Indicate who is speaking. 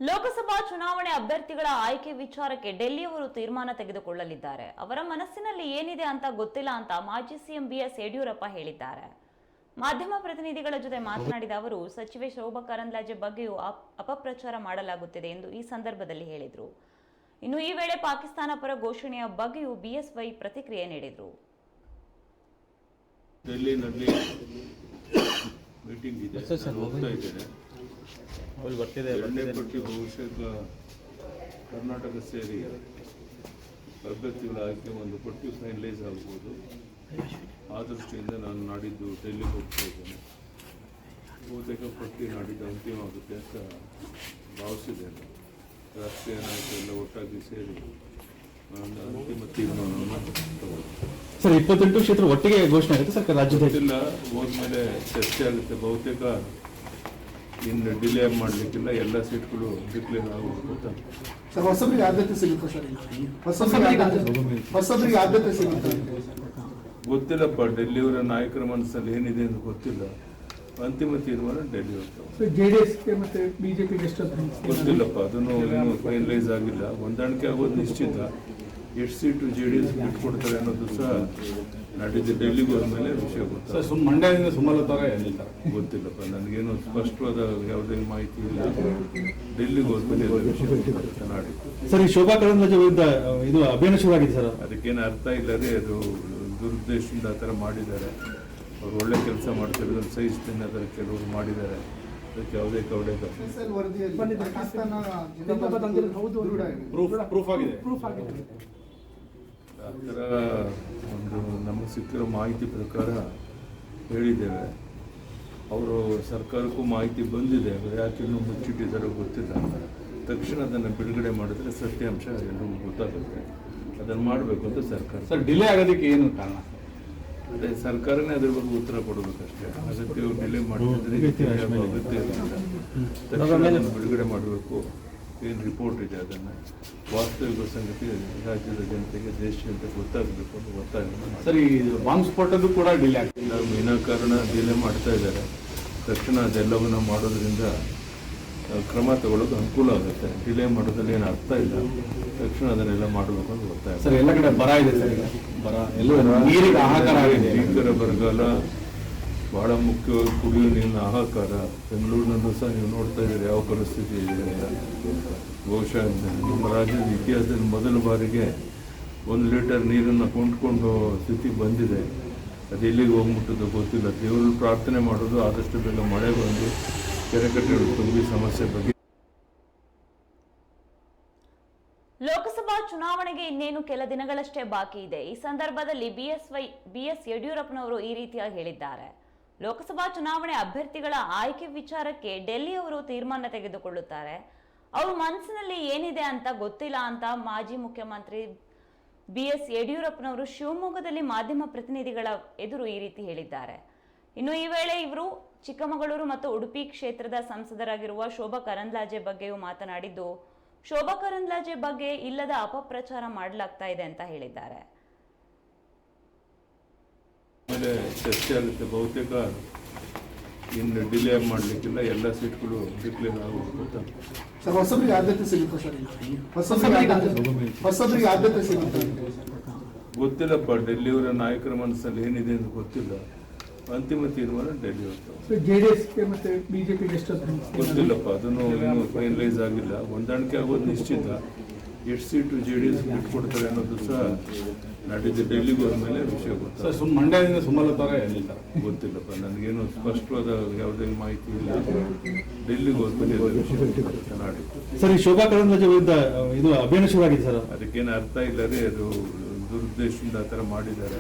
Speaker 1: ಲೋಕಸಭಾ ಚುನಾವಣೆ ಅಭ್ಯರ್ಥಿಗಳ ಆಯ್ಕೆ ವಿಚಾರಕ್ಕೆ ಡೆಲ್ಲಿಯವರು ತೀರ್ಮಾನ ತೆಗೆದುಕೊಳ್ಳಲಿದ್ದಾರೆ. ಅವರ ಮನಸ್ಸಿನಲ್ಲಿ ಏನಿದೆ ಅಂತ ಗೊತ್ತಿಲ್ಲ ಅಂತ ಮಾಜಿ ಸಿಎಂ ಬಿಎಸ್ ಯಡಿಯೂರಪ್ಪ ಹೇಳಿದ್ದಾರೆ. ಮಾಧ್ಯಮ ಪ್ರತಿನಿಧಿಗಳ ಜೊತೆ ಮಾತನಾಡಿದ ಅವರು, ಸಚಿವೆ ಶೋಭಾ ಕರಂದ್ಲಾಜೆ ಬಗ್ಗೆಯೂ ಅಪಪ್ರಚಾರ ಮಾಡಲಾಗುತ್ತಿದೆ ಎಂದು ಈ ಸಂದರ್ಭದಲ್ಲಿ ಹೇಳಿದರು. ಇನ್ನು ಈ ವೇಳೆ ಪಾಕಿಸ್ತಾನ ಪರ ಘೋಷಣೆಯ ಬಗ್ಗೆಯೂ ಬಿಎಸ್ವೈ ಪ್ರತಿಕ್ರಿಯೆ ನೀಡಿದರು.
Speaker 2: ಡೆಲ್ಲಿನಲ್ಲಿ ಮೀಟಿಂಗ್ ಇದೆ, ಹೋಗ್ತಾ ಇದ್ದೇನೆ. ಎರಡನೇ ಪಟ್ಟಿ ಬಹುಶಃ ಕರ್ನಾಟಕ ಸೇರಿ ಅಭ್ಯರ್ಥಿಗಳ ಆಯ್ಕೆ ಒಂದು ಪಟ್ಟಿ ಫೈನಲೈಸ್ ಆಗ್ಬೋದು. ಆ ದೃಷ್ಟಿಯಿಂದ ನಾನು ನಾಡಿದ್ದು ಡೆಲ್ಲಿಗೆ ಹೋಗ್ತಾ ಇದ್ದೇನೆ. ಬಹುತೇಕ ಪಟ್ಟಿ ನಾಡಿದ್ದು ಅಂತಿಮ ಆಗುತ್ತೆ ಅಂತ ಭಾವಿಸಿದ್ದೇನೆ. ರಾಷ್ಟ್ರೀಯ ನಾಯಕರೆಲ್ಲ ಒಟ್ಟಾಗಿ ಸೇರಿ ಅಂತಿಮ ತೀರ್ಮಾನವನ್ನು ತಗೊಳ್ಳುತ್ತೆ.
Speaker 3: ಸರ್, 28 ಕ್ಷೇತ್ರ ಒಟ್ಟಿಗೆ ಘೋಷಣೆ ಆಗುತ್ತೆ ಸರ್ ರಾಜ್ಯದಲ್ಲಿ?
Speaker 2: ಹೋದ್ಮೇಲೆ ಚರ್ಚೆ ಆಗುತ್ತೆ. ಬಹುತೇಕ ಇನ್ನು ಡಿಲೇ ಮಾಡಲಿಕ್ಕಿಲ್ಲ, ಎಲ್ಲ ಸೀಟ್ಗಳು ಡಿಕ್ಲೇರ್ ಆಗೋಗುತ್ತೆ.
Speaker 4: ಸರ್, ಹೊಸಬರಿಗೆ ಆದ್ಯತೆ ಸಿಗುತ್ತೆ ಸರ್. ಹೊಸಬರಿಗೆ ಆದ್ಯತೆ ಸಿಗುತ್ತೆ
Speaker 2: ಗೊತ್ತಿಲ್ಲಪ್ಪ. ಡೆಲ್ಲಿಯವರ ನಾಯಕರ ಮನಸ್ಸಲ್ಲಿ ಏನಿದೆ ಅಂತ ಗೊತ್ತಿಲ್ಲ. ಅಂತಿಮ ತೀರ್ಮಾನ ಡೆಲ್ಲಿ ಹೋಗ್ತದೆ.
Speaker 4: ಜೆಡಿಎಸ್ಗೆ ಮತ್ತೆ ಬಿಜೆಪಿಗೆ ಎಷ್ಟು
Speaker 2: ಗೊತ್ತಿಲ್ಲಪ್ಪ, ಅದನ್ನು ಇನ್ನೂ ಫೈನಲೈಸ್ ಆಗಿಲ್ಲ. ಹೊಂದಾಣಿಕೆ ಆಗೋದು ನಿಶ್ಚಿತ. ಎಷ್ಟು ಸೀಟು ಜೆಡಿಎಸ್ ಬಿಟ್ಕೊಡ್ತಾರೆ ಅನ್ನೋದು ಸಹ ನಾಡಿದ್ದು ಡೆಲ್ಲಿಗೆ ಹೋದ್ಮೇಲೆ ವಿಷಯ ಗೊತ್ತಿಲ್ಲ.
Speaker 3: ಮಂಡ್ಯದಿಂದ ಸುಮಲತಾ
Speaker 2: ಗೊತ್ತಿಲ್ಲಪ್ಪ, ನನಗೇನು ಸ್ಪಷ್ಟವಾದ ಯಾವುದೇ ಮಾಹಿತಿ ಇಲ್ಲ. ಡೆಲ್ಲಿಗೆ ಹೋದ್ಮೇಲೆ ವಿಷಯ ಗೊತ್ತಿರುತ್ತೆ ನಾಡಿದ್ದು.
Speaker 3: ಸರ್, ಈ ಶೋಭಾ ಕರಂದ್ಲಾಜೆ ವಿರುದ್ಧ ಇದು ಅಭಿಯಾನ ಶುರುವಾಗಿದೆ ಸರ್.
Speaker 2: ಅದಕ್ಕೇನು ಅರ್ಥ ಇಲ್ಲ ರೀ. ಅದು ದುರುದ್ದೇಶದಿಂದ ಆ ಥರ ಮಾಡಿದ್ದಾರೆ. ಅವ್ರು ಒಳ್ಳೆ ಕೆಲಸ ಮಾಡ್ತಿರೋದನ್ನು ಸಹಿಸ್ತೀನಿ, ಅದರ ಕೆಲವರು ಮಾಡಿದ್ದಾರೆ. ಅದಕ್ಕೆ ಯಾವುದೇ ಕವಡೆ ಆ ಥರ ಒಂದು ನಮಗೆ ಸಿಕ್ಕಿರೋ ಮಾಹಿತಿ ಪ್ರಕಾರ ಹೇಳಿದ್ದೇವೆ. ಅವರು ಸರ್ಕಾರಕ್ಕೂ ಮಾಹಿತಿ ಬಂದಿದೆ. ಯಾಕೆ ಇನ್ನೂ ಮುಚ್ಚಿಟ್ಟಿದ್ದಾರೋ ಗೊತ್ತಿಲ್ಲ. ತಕ್ಷಣ ಅದನ್ನು ಬಿಡುಗಡೆ ಮಾಡಿದ್ರೆ ಸತ್ಯಾಂಶ ಎಲ್ಲರಿಗೂ ಗೊತ್ತಾಗುತ್ತೆ. ಅದನ್ನು ಮಾಡಬೇಕು ಅಂತ ಸರ್ಕಾರ.
Speaker 3: ಸರ್, ಡಿಲೇ ಆಗೋದಕ್ಕೆ ಏನು ಕಾರಣ?
Speaker 2: ಅದೇ ಸರ್ಕಾರನೇ ಅದ್ರ ಬಗ್ಗೆ ಉತ್ತರ ಕೊಡಬೇಕಷ್ಟೇ. ಅದಕ್ಕೆ ಡಿಲೇ ಮಾಡಿದ್ರೆ ಅಗತ್ಯ ಇರಲಿಲ್ಲ. ತಕ್ಷಣ ಬಿಡುಗಡೆ ಮಾಡಬೇಕು. ಏನು ರಿಪೋರ್ಟ್ ಇದೆ ಅದನ್ನು ವಾಸ್ತವಿಕ ಸಂಗತಿ ರಾಜ್ಯದ ಜನತೆಗೆ, ದೇಶ ಜನತೆ ಗೊತ್ತಾಗಬೇಕು ಅಂತ ಒತ್ತಾಯ.
Speaker 3: ಸರ್, ಈ ಬಾಂಬ್ ಸ್ಫೋಟದ್ದು ಕೂಡ ಡಿಲೇ ಆಗ್ತಿಲ್ಲ.
Speaker 2: ವಿನಾಕಾರಣ ಡಿಲೇ ಮಾಡ್ತಾ ಇದ್ದಾರೆ. ತಕ್ಷಣ ಅದೆಲ್ಲವನ್ನು ಮಾಡೋದ್ರಿಂದ ಕ್ರಮ ತಗೊಳ್ಳೋದು ಅನುಕೂಲ ಆಗುತ್ತೆ. ಡಿಲೇ ಮಾಡೋದ್ರಲ್ಲಿ ಏನು ಅರ್ಥ ಇಲ್ಲ. ತಕ್ಷಣ ಅದನ್ನೆಲ್ಲ ಮಾಡಬೇಕು ಅಂತ ಒತ್ತಾಯ.
Speaker 3: ಸರ್, ಎಲ್ಲ ಕಡೆ ಬರ ಇದೆ ಸರ್. ಬರ ನೀರಿಗೆ ಹಾಹಾಕಾರ ಆಗಿದೆ.
Speaker 2: ಭೀಕರ ಬರಗಾಲ, ಬಹಳ ಮುಖ್ಯವಾಗಿ ಕುಡಿಯುವ ನೀರಿನ ಹಾಹಾಕಾರ. ಬೆಂಗಳೂರಿನಲ್ಲೂ ಸಹ ನೀವು ನೋಡ್ತಾ ಇದ್ದೀರಿ ಯಾವ ಪರಿಸ್ಥಿತಿ ಇದೆ ಅಂತ. ಬಹುಶಃ ನಮ್ಮ ರಾಜ್ಯದ ಇತಿಹಾಸದಲ್ಲಿ ಮೊದಲ ಬಾರಿಗೆ 1 ಲೀಟರ್ ನೀರನ್ನು ಕೊಂಡ್ಕೊಂಡು ಸ್ಥಿತಿ ಬಂದಿದೆ. ಅದು ಎಲ್ಲಿಗೆ ಹೋಗ್ಬಿಟ್ಟದ್ದು ಗೊತ್ತಿಲ್ಲ. ದೇವರು ಪ್ರಾರ್ಥನೆ ಮಾಡೋದು ಆದಷ್ಟು ಬೇಗ ಮಳೆ ಬಂದು ಕೆರೆಕಟ್ಟೆಗಳು ತುಂಬಿ ಸಮಸ್ಯೆ ಬಗ್ಗೆ.
Speaker 1: ಲೋಕಸಭಾ ಚುನಾವಣೆಗೆ ಇನ್ನೇನು ಕೆಲ ದಿನಗಳಷ್ಟೇ ಬಾಕಿ ಇದೆ. ಈ ಸಂದರ್ಭದಲ್ಲಿ ಬಿಎಸ್ ಯಡಿಯೂರಪ್ಪನವರು ಈ ರೀತಿಯಾಗಿ ಹೇಳಿದ್ದಾರೆ. ಲೋಕಸಭಾ ಚುನಾವಣೆ ಅಭ್ಯರ್ಥಿಗಳ ಆಯ್ಕೆ ವಿಚಾರಕ್ಕೆ ಡೆಲ್ಲಿಯವರು ತೀರ್ಮಾನ ತೆಗೆದುಕೊಳ್ಳುತ್ತಾರೆ. ಅವ್ರ ಮನಸ್ಸಿನಲ್ಲಿ ಏನಿದೆ ಅಂತ ಗೊತ್ತಿಲ್ಲ ಅಂತ ಮಾಜಿ ಮುಖ್ಯಮಂತ್ರಿ ಬಿಎಸ್ ಯಡಿಯೂರಪ್ಪನವರು ಶಿವಮೊಗ್ಗದಲ್ಲಿ ಮಾಧ್ಯಮ ಪ್ರತಿನಿಧಿಗಳ ಎದುರು ಈ ರೀತಿ ಹೇಳಿದ್ದಾರೆ. ಇನ್ನು ಈ ವೇಳೆ ಇವರು ಚಿಕ್ಕಮಗಳೂರು ಮತ್ತು ಉಡುಪಿ ಕ್ಷೇತ್ರದ ಸಂಸದರಾಗಿರುವ ಶೋಭಾ ಕರಂದ್ಲಾಜೆ ಬಗ್ಗೆಯೂ ಮಾತನಾಡಿದ್ದು, ಶೋಭಾ ಕರಂದ್ಲಾಜೆ ಬಗ್ಗೆ ಇಲ್ಲದ ಅಪಪ್ರಚಾರ ಮಾಡಲಾಗ್ತಾ ಇದೆ ಅಂತ ಹೇಳಿದ್ದಾರೆ.
Speaker 2: ಆಮೇಲೆ ಚರ್ಚೆ ಆಗುತ್ತೆ. ಬಹುತೇಕ ಇನ್ನು ಡಿಲೇ ಮಾಡಲಿಕ್ಕಿಲ್ಲ, ಎಲ್ಲ ಸೀಟ್ಗಳು ಡಿಕ್ಲೇರ್ ಆಗೋಗುತ್ತೆ.
Speaker 4: ಸರ್, ಹೊಸಬರಿಗೆ ಆದ್ಯತೆ ಸಿಗುತ್ತೆ ಸರ್. ಹೊಸಬರಿಗೆ ಆದ್ಯತೆ ಸಿಗುತ್ತೆ
Speaker 2: ಗೊತ್ತಿಲ್ಲಪ್ಪ. ಡೆಲ್ಲಿಯವರ ನಾಯಕರ ಮನಸ್ಸಲ್ಲಿ ಏನಿದೆ ಅಂತ ಗೊತ್ತಿಲ್ಲ. ಅಂತಿಮ ತೀರ್ಮಾನ ಡೆಲ್ಲಿ ಹೋಗ್ತದೆ.
Speaker 4: ಜೆಡಿಎಸ್ಗೆ ಮತ್ತೆ ಬಿಜೆಪಿಗೆ ಎಷ್ಟು
Speaker 2: ಗೊತ್ತಿಲ್ಲಪ್ಪ, ಅದನ್ನು ಇನ್ನೂ ಫೈನಲೈಸ್ ಆಗಿಲ್ಲ. ಹೊಂದಾಣಿಕೆ ಆಗೋದು ನಿಶ್ಚಿತ. ಎಷ್ಟು ಸೀಟು ಜೆಡಿಎಸ್ ಬಿಟ್ಕೊಡ್ತಾರೆ ಅನ್ನೋದು ಸಹ ನಾಡಿದ್ದು ಡೆಲ್ಲಿಗೆ ಹೋದ್ಮೇಲೆ ವಿಷಯ ಗೊತ್ತಿಲ್ಲ.
Speaker 3: ಸರ್, ಮಂಡ್ಯದಿಂದ ಸುಮಲತಾ
Speaker 2: ಗೊತ್ತಿಲ್ಲಪ್ಪ, ನನಗೇನು ಸ್ಪಷ್ಟವಾದ ಯಾವುದೇ ಮಾಹಿತಿ ಇಲ್ಲ. ಡೆಲ್ಲಿಗೆ ಹೋದ್ಮೇಲೆ ವಿಷಯ ಗೊತ್ತಿರುತ್ತೆ ನಾಡಿದ್ದು.
Speaker 3: ಸರ್, ಈ ಶೋಭಾ ಕರಂದ್ಲಾಜೆ ವಿರುದ್ಧ ಇದು ಅಭಿಯಾನ ಶುರುವಾಗಿದೆ ಸರ್.
Speaker 2: ಅದಕ್ಕೇನು ಅರ್ಥ ಇಲ್ಲ ರೀ. ಅದು ದುರುದ್ದೇಶದಿಂದ ಆ ಥರ ಮಾಡಿದ್ದಾರೆ.